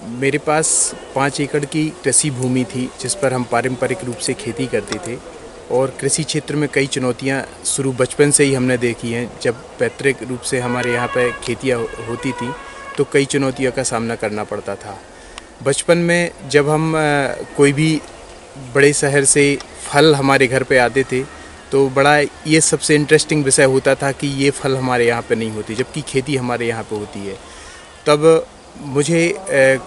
मेरे पास 5 एकड़ की कृषि भूमि थी जिस पर हम पारंपरिक रूप से खेती करते थे और कृषि क्षेत्र में कई चुनौतियां शुरू बचपन से ही हमने देखी हैं। जब पैतृक रूप से हमारे यहाँ पे खेतियाँ होती थी तो कई चुनौतियों का सामना करना पड़ता था। बचपन में जब हम कोई भी बड़े शहर से फल हमारे घर पे आते थे तो बड़ा ये सबसे इंटरेस्टिंग विषय होता था कि ये फल हमारे यहाँ पे नहीं होती, जबकि खेती हमारे यहाँ पे होती है। तब मुझे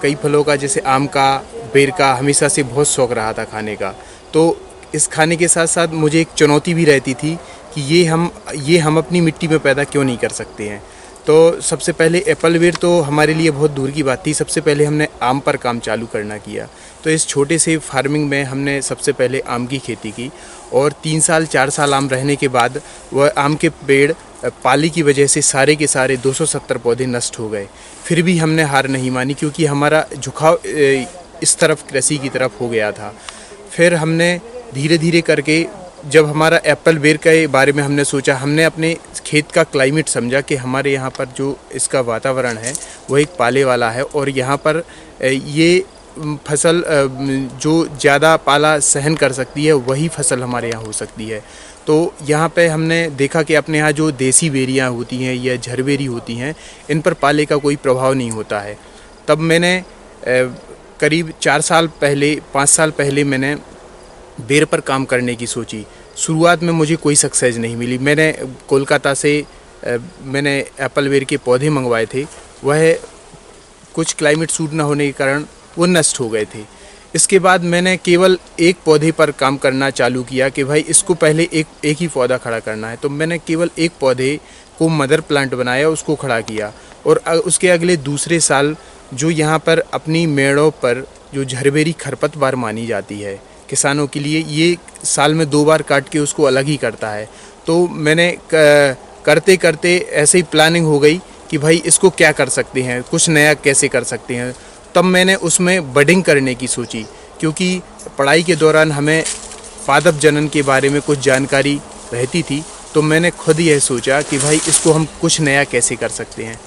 कई फलों का जैसे आम का, बेर का हमेशा से बहुत शौक़ रहा था खाने का। तो इस खाने के साथ साथ मुझे एक चुनौती भी रहती थी कि ये हम अपनी मिट्टी में पैदा क्यों नहीं कर सकते हैं। तो सबसे पहले एप्पल बेर तो हमारे लिए बहुत दूर की बात थी। सबसे पहले हमने आम पर काम चालू करना किया। तो इस छोटे से फार्मिंग में हमने सबसे पहले आम की खेती की और 3 साल 4 साल आम रहने के बाद वह आम के पेड़ पाली की वजह से सारे के सारे 270 पौधे नष्ट हो गए। फिर भी हमने हार नहीं मानी क्योंकि हमारा झुकाव इस तरफ कृषि की तरफ हो गया था। फिर हमने धीरे धीरे करके जब हमारा एप्पल बेर के बारे में हमने सोचा, हमने अपने खेत का क्लाइमेट समझा कि हमारे यहाँ पर जो इसका वातावरण है वह एक पाले वाला है और यहाँ पर ये फसल जो ज़्यादा पाला सहन कर सकती है वही फसल हमारे यहाँ हो सकती है। तो यहाँ पे हमने देखा कि अपने यहाँ जो देसी बेरियाँ होती हैं या झरबेरी होती हैं, इन पर पाले का कोई प्रभाव नहीं होता है। तब मैंने करीब 4 साल पहले 5 साल पहले मैंने बेर पर काम करने की सोची। शुरुआत में मुझे कोई सक्सेस नहीं मिली। मैंने कोलकाता से मैंने एप्पल बेर के पौधे मंगवाए थे, वह कुछ क्लाइमेट सूट न होने के कारण वो नष्ट हो गए थे। इसके बाद मैंने केवल एक पौधे पर काम करना चालू किया कि भाई इसको पहले एक ही पौधा खड़ा करना है। तो मैंने केवल एक पौधे को मदर प्लांट बनाया, उसको खड़ा किया और उसके अगले दूसरे साल जो यहाँ पर अपनी मेड़ों पर जो झरबेरी खरपतवार मानी जाती है किसानों के लिए, ये साल में 2 बार काट के उसको अलग ही करता है। तो मैंने करते करते ऐसे ही प्लानिंग हो गई कि भाई इसको क्या कर सकते हैं, कुछ नया कैसे कर सकते हैं। तब मैंने उसमें बडिंग करने की सोची क्योंकि पढ़ाई के दौरान हमें पादप जनन के बारे में कुछ जानकारी रहती थी। तो मैंने खुद यह सोचा कि भाई इसको हम कुछ नया कैसे कर सकते हैं।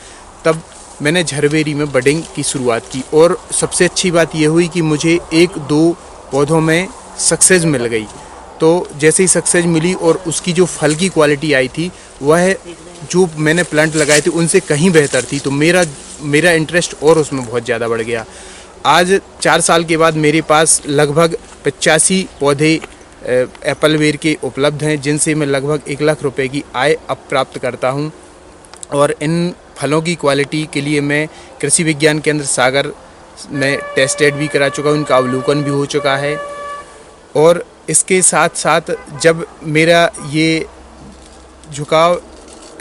तब मैंने झरबेरी में बडिंग की शुरुआत की और सबसे अच्छी बात यह हुई कि मुझे 1-2 पौधों में सक्सेस मिल गई। तो जैसे ही सक्सेस मिली और उसकी जो फल की क्वालिटी आई थी वह जो मैंने प्लांट लगाए थे उनसे कहीं बेहतर थी। तो मेरा इंटरेस्ट और उसमें बहुत ज़्यादा बढ़ गया। आज 4 साल के बाद मेरे पास लगभग 85 पौधे एप्पल बेर के उपलब्ध हैं, जिनसे मैं लगभग 1 लाख रुपए की आय अब प्राप्त करता हूं। और इन फलों की क्वालिटी के लिए मैं कृषि विज्ञान केंद्र सागर में टेस्टेड भी करा चुका हूँ, उनका अवलोकन भी हो चुका है। और इसके साथ साथ जब मेरा ये झुकाव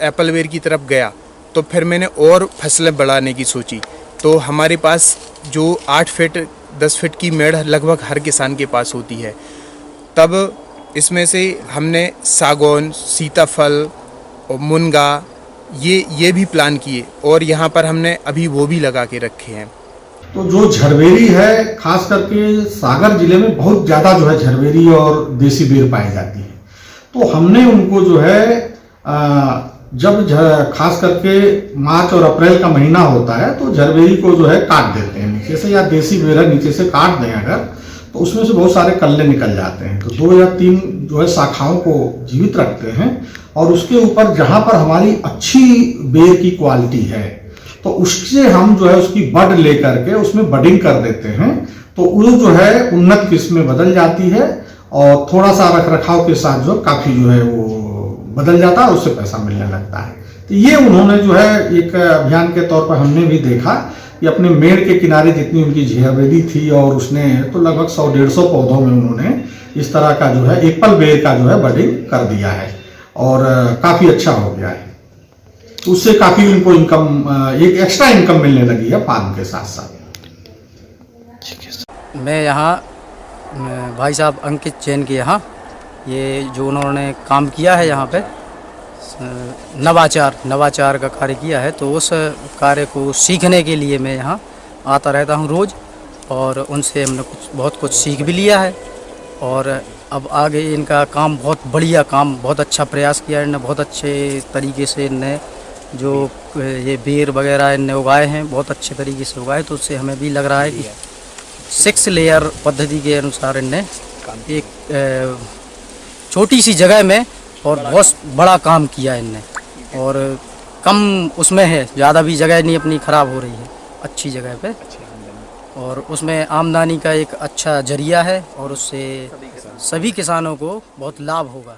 एप्पल बेर की तरफ गया तो फिर मैंने और फसलें बढ़ाने की सोची। तो हमारे पास जो 8 फीट 10 फीट की मेड़ लगभग हर किसान के पास होती है। तब इसमें से हमने सागौन, सीताफल और मुनगा ये भी प्लान किए और यहाँ पर हमने अभी वो भी लगा के रखे हैं। तो जो झरबेरी है, खास करके सागर जिले में बहुत ज़्यादा जो है झरबेरी और देसी बेर पाई जाती है। तो हमने उनको जो है जब खास करके मार्च और अप्रैल का महीना होता है तो झरबेरी को जो है काट देते हैं नीचे से, या देसी बेर नीचे से काट दें अगर, तो उसमें से बहुत सारे कल्ले निकल जाते हैं। तो 2 या 3 जो है शाखाओं को जीवित रखते हैं और उसके ऊपर जहां पर हमारी अच्छी बेर की क्वालिटी है तो उससे हम जो है उसकी बड लेकर के उसमें बडिंग कर देते हैं। तो वो जो है उन्नत किस्म में बदल जाती है और थोड़ा सा रख रखाव के साथ जो काफ़ी जो है वो बदल जाता है और उससे पैसा मिलने लगता है। तो ये उन्होंने जो है एक अभियान के तौर पर हमने भी देखा कि अपने मेड़ के किनारे जितनी उनकी झरबेरी थी और उसने तो लगभग 100-150 पौधों में उन्होंने इस तरह का जो है एप्पल बेर का जो है बडिंग कर दिया है और काफ़ी अच्छा हो गया है। उससे काफ़ी उनको इनकम, एक एक्स्ट्रा इनकम मिलने लगी है फार्म के साथ साथ। मैं यहाँ भाई साहब अंकित जैन के यहाँ ये जो उन्होंने काम किया है यहाँ पे नवाचार का कार्य किया है, तो उस कार्य को सीखने के लिए मैं यहाँ आता रहता हूँ रोज़ और उनसे हमने बहुत कुछ सीख भी लिया है। और अब आगे इनका काम बहुत बढ़िया काम, बहुत अच्छा प्रयास किया है इन्होंने, बहुत अच्छे तरीके से इनने जो ये बेर वगैरह इनने उगाए हैं बहुत अच्छे तरीके से उगाए, तो उससे हमें भी लग रहा है कि 6 लेयर पद्धति के अनुसार इनने एक छोटी सी जगह में और बहुत बड़ा काम किया इनने, और कम उसमें है, ज़्यादा भी जगह नहीं अपनी ख़राब हो रही है, अच्छी जगह पे, और उसमें आमदनी का एक अच्छा जरिया है और उससे सभी किसानों को बहुत लाभ होगा।